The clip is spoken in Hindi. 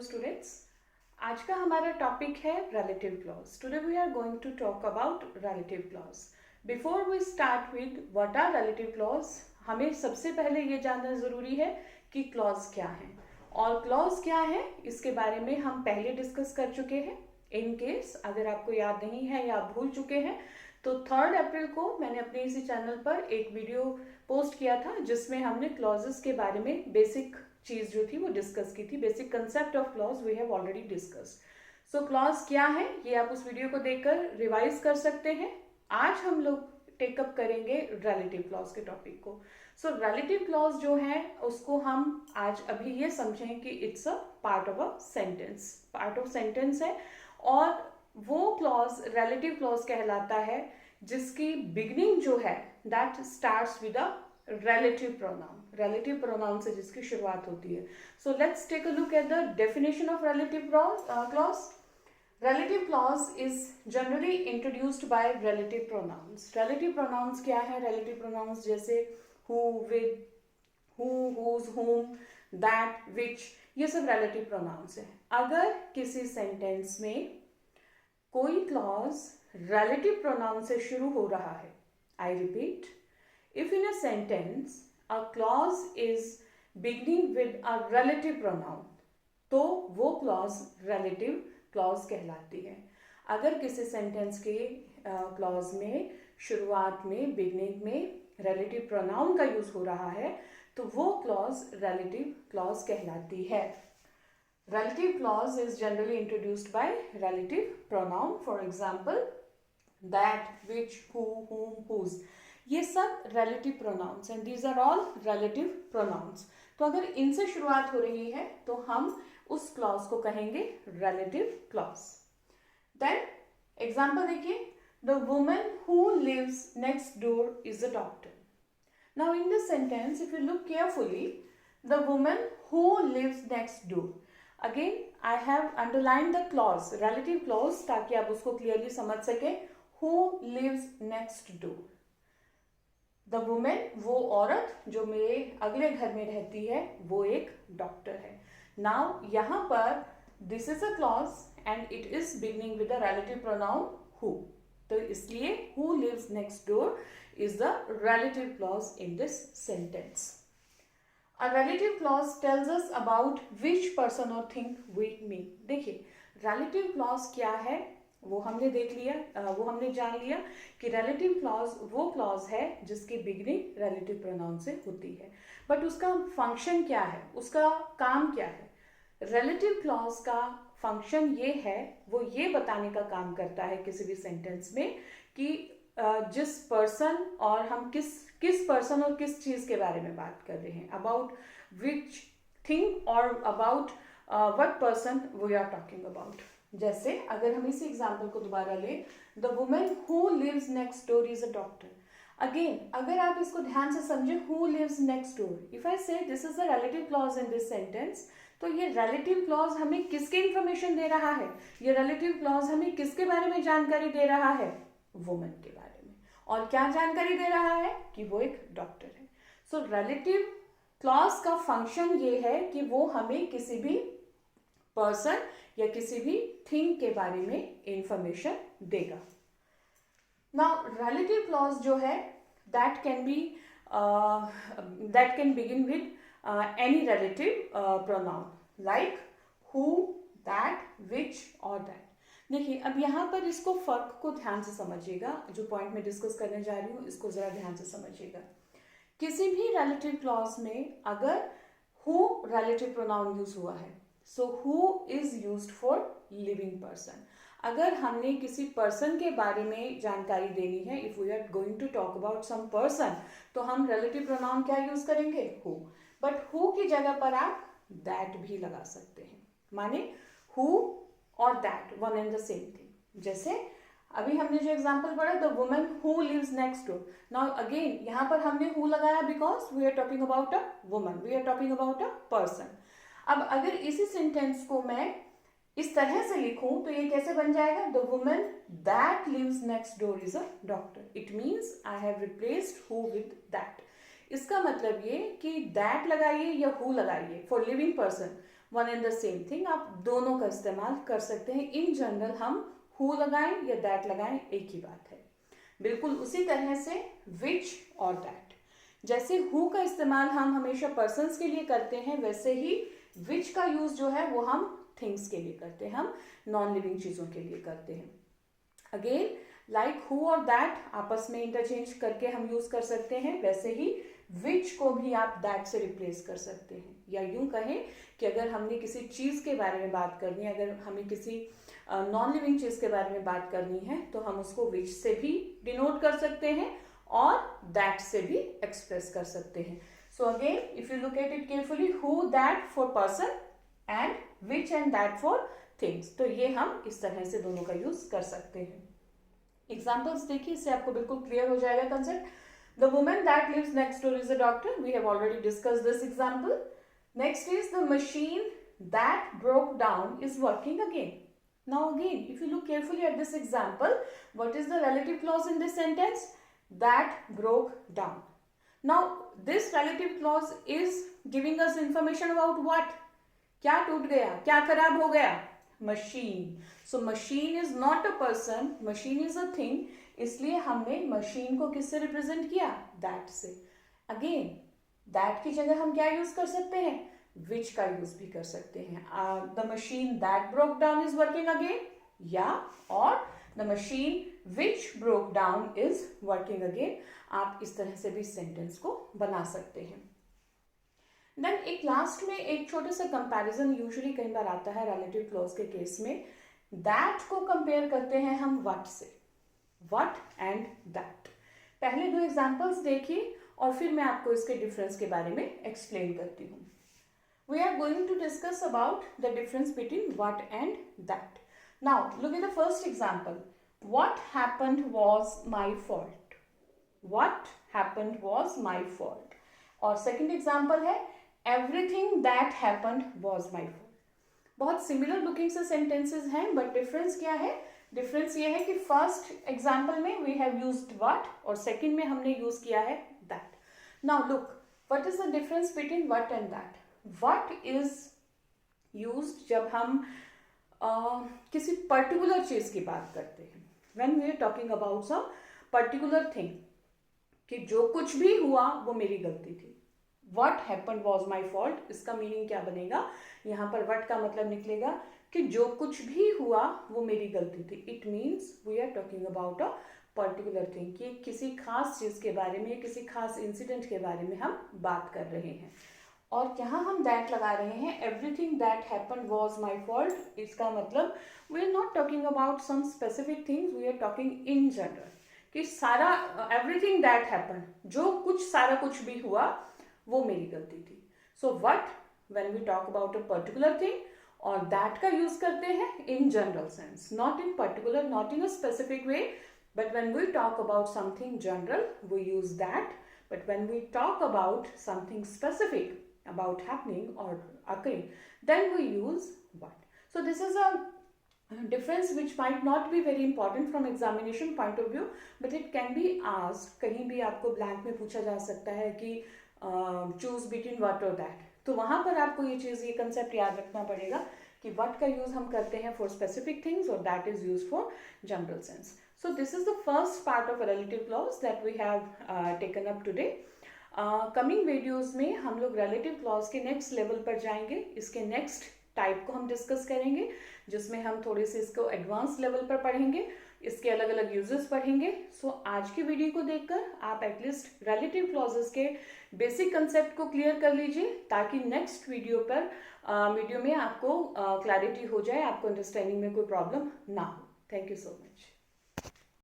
स्टूडेंट्स। आज का हमारा टॉपिक है relative clause. Today we are going to talk about relative clause. Before we start with what are relative clause, हमें सबसे पहले ये जानना ज़रूरी है कि क्लॉज क्या है और क्लॉज क्या है इसके बारे में हम पहले डिस्कस कर चुके हैं। इन केस अगर आपको याद नहीं है या आप भूल चुके हैं तो 3 अप्रैल को मैंने अपने इसी चैनल पर एक वीडियो पोस्ट किया था जिसमें हमने क्लॉजेस के बारे में बेसिक चीज जो थी वो डिस्कस की थी। Basic concept of clause we have already discussed. So clause क्या है ये आप उस वीडियो को देखकर रिवाइज कर सकते हैं। आज हम लोग टेकअप करेंगे रिलेटिव क्लॉज के टॉपिक को। सो रिलेटिव क्लॉज जो है उसको हम आज अभी ये समझें कि it's a part of a sentence, part of sentence है और वो क्लॉज रिलेटिव क्लॉज कहलाता है जिसकी बिगनिंग जो है that starts with a relative pronoun, relative pronoun से जिसकी शुरुआत होती है। So let's take a look at the definition of relative clause. Relative clause is generally introduced by relative pronouns. Relative pronouns क्या है? Relative pronouns जैसे who, with, who, whose, whom, that, which, ये सब relative pronouns है। अगर किसी सेंटेंस में कोई क्लॉज relative pronoun से शुरू हो रहा है, I repeat, if in a sentence a clause is beginning with a relative pronoun तो वो clause relative clause कहलाती है। अगर किसी सेंटेंस के क्लॉज में शुरुआत में बिगनिंग में relative pronoun का यूज हो रहा है तो वो clause relative clause कहलाती है। Relative clause is generally introduced by relative pronoun, for example that, which, who, whom, whose, ये सब relative pronouns and these are all relative pronouns. तो अगर इनसे शुरुआत हो रही है तो हम उस क्लॉज को कहेंगे रिलेटिव क्लॉज। देन एग्जांपल देखिए, the woman who lives next door is a doctor. Now in this sentence if you look carefully, the woman who lives next door, again I have underline the clause, relative clause, ताकि आप उसको क्लियरली समझ सके। Who lives next door, the woman, वो औरत जो मेरे अगले घर में रहती है वो एक डॉक्टर है। नाउ यहाँ पर this is a clause and it is beginning with the relative pronoun who, तो इसलिए who lives next door is the relative clause in this sentence. A relative clause tells us about which person or thing we mean. देखिए रिलेटिव क्लॉज क्या है वो हमने देख लिया, वो हमने जान लिया कि रिलेटिव क्लॉज वो क्लॉज है जिसकी बिगनिंग रिलेटिव प्रोनाउन से होती है। बट उसका फंक्शन क्या है, उसका काम क्या है? रिलेटिव क्लॉज का फंक्शन ये है, वो ये बताने का काम करता है किसी भी सेंटेंस में कि जिस पर्सन और हम किस पर्सन और किस चीज के बारे में बात कर रहे हैं, अबाउट विच थिंग और about what person we are talking about. जैसे अगर हम इसी एग्जाम्पल को दोबारा लें, the women who lives next door is a doctor. Again अगर आप इसको ध्यान से समझे, who lives next door, if I say this is the relative clause in this sentence, तो ये रिलेटिव क्लॉज हमें किसके इंफॉर्मेशन दे रहा है? ये रिलेटिव क्लॉज हमें किसके बारे में जानकारी दे रहा है? वुमेन के बारे में। और क्या जानकारी दे रहा है? कि वो एक डॉक्टर है। सो रिलेटिव क्लॉज का फंक्शन ये है कि वो हमें किसी भी पर्सन या किसी भी थिंग के बारे में इंफॉर्मेशन देगा। नाउ रिलेटिव क्लॉज जो है that can begin with any relative pronoun like who, that, which और दैट। देखिए अब यहाँ पर इसको फर्क को ध्यान से समझिएगा, जो पॉइंट मैं डिस्कस करने जा रही हूँ इसको जरा ध्यान से समझिएगा। किसी भी रिलेटिव क्लॉज में अगर हु रिलेटिव प्रोनाउन यूज हुआ है, so who is used for living person. अगर हमने किसी पर्सन के बारे में जानकारी देनी है, if we are going to talk about some person, तो हम रिलेटिव प्रोनाउन क्या यूज करेंगे? हु। बट हु की जगह पर आप दैट भी लगा सकते हैं, माने हु और that one and the same thing. जैसे अभी हमने जो एग्जाम्पल पढ़ा, the woman who lives next door. Now again यहाँ पर हमने हु लगाया because we are talking about a woman, we are talking about a person. अब अगर इसी सेंटेंस को मैं इस तरह से लिखूं तो ये कैसे बन जाएगा? The woman that lives next door is a doctor. It means I have replaced who with that. इसका मतलब ये कि दैट लगाइए या हु लगाइए for living person, one and the same thing, आप दोनों का इस्तेमाल कर सकते हैं। इन जनरल हम हु लगाएं या दैट लगाएं, एक ही बात है। बिल्कुल उसी तरह से विच और दैट, जैसे हु का इस्तेमाल हम हमेशा पर्सन्स के लिए करते हैं, वैसे ही विच का यूज जो है वो हम थिंग्स के लिए करते हैं, हम नॉन लिविंग चीजों के लिए करते हैं। अगेन लाइक हु और दैट आपस में इंटरचेंज करके हम यूज कर सकते हैं, वैसे ही विच को भी आप दैट से रिप्लेस कर सकते हैं। या यूं कहें कि अगर हमने किसी चीज के बारे में बात करनी है, अगर हमें किसी नॉन लिविंग चीज के बारे में बात करनी है, तो हम उसको विच से भी डिनोट कर सकते हैं और दैट से भी एक्सप्रेस कर सकते हैं। So again if you look at it carefully, who that for person and which and that for things, तो ये हम इस तरह से दोनों का यूज कर सकते हैं। एग्जाम्पल्स देखिए, इससे आपको बिल्कुल क्लियर हो जाएगा concept. The woman that lives next door is a doctor. We have already discussed this example. Next is the machine that broke down is working again. Now again, if you look carefully at this example, what is the relative clause in this sentence? That broke down. Now this relative clause is giving us information about what? क्या टूट गया, क्या खराब हो गया? Machine. So machine is not a person, machine is a thing. इसलिए हमने मशीन को किससे रिप्रेजेंट किया? दैट से. अगेन दैट की जगह हम क्या यूज कर सकते हैं? विच का यूज भी कर सकते हैं. The machine that broke down is working again, या और the machine which broke down is working again. आप इस तरह से भी सेंटेंस को बना सकते हैं. देन एक लास्ट में एक छोटा सा कंपैरिजन यूजुअली कई बार आता है रिलेटिव क्लॉज के केस में. दैट को कंपेयर करते हैं हम व्हाट से. What and that. पहले दो एग्जाम्पल्स देखिए और फिर मैं आपको इसके डिफरेंस के बारे में एक्सप्लेन करती हूँ. We are going to discuss about the difference between what and that. Now look at the first example. What happened was my fault. What happened was my fault. और सेकंड एग्जाम्पल है everything that happened was my fault. बहुत सिमिलर लुकिंग से सेंटेंसेस हैं, बट डिफरेंस क्या है? डिफरेंस ये है कि फर्स्ट एग्जाम्पल में वी हैव यूज्ड व्हाट और सेकंड में हमने यूज किया है that. Now look, what is the difference between what and that? What is used जब हम किसी पर्टिकुलर चीज की बात करते हैं, when we are talking about some particular thing, कि जो कुछ भी हुआ वो मेरी गलती थी. What happened was my fault. इसका मीनिंग क्या बनेगा? यहाँ पर what का मतलब निकलेगा कि जो कुछ भी हुआ वो मेरी गलती थी. It means we are talking about a particular thing, कि किसी खास चीज के बारे में, किसी खास इंसिडेंट के बारे में हम बात कर रहे हैं. और यहाँ हम that लगा रहे हैं, everything that happened was my fault. इसका मतलब we are not talking about some specific things, we are talking in general, कि सारा everything that happened, जो कुछ सारा कुछ भी हुआ वो मेरी गलती थी. So what when we talk about a particular thing, और दैट का यूज करते हैं in general sense, not in particular, not in a specific way, but when we talk about something general we use that, but when we talk about something specific about happening और occurring, then we use what. So this is a difference which might not be very important from examination point of view, but it can be asked. कहीं भी आपको ब्लैंक में पूछा जा सकता है कि चूज बिटवीन व्हाट और दैट, तो वहां पर आपको ये चीज, ये कंसेप्ट याद रखना पड़ेगा कि व्हाट का यूज हम करते हैं फॉर स्पेसिफिक थिंग्स और that is use for general sense. So this is the first part of relative clause that we have taken up today. Coming videos में हम लोग रिलेटिव क्लॉज के नेक्स्ट लेवल पर जाएंगे. इसके नेक्स्ट टाइप को हम डिस्कस करेंगे, जिसमें हम थोड़े से इसको एडवांस लेवल पर पढ़ेंगे, इसके अलग अलग यूजेस पढ़ेंगे. सो आज की वीडियो को देखकर आप एटलीस्ट रिलेटिव क्लॉजेस के बेसिक कंसेप्ट को क्लियर कर लीजिए, ताकि नेक्स्ट वीडियो में आपको क्लैरिटी हो जाए, आपको अंडरस्टैंडिंग में कोई प्रॉब्लम ना हो. Thank you so much.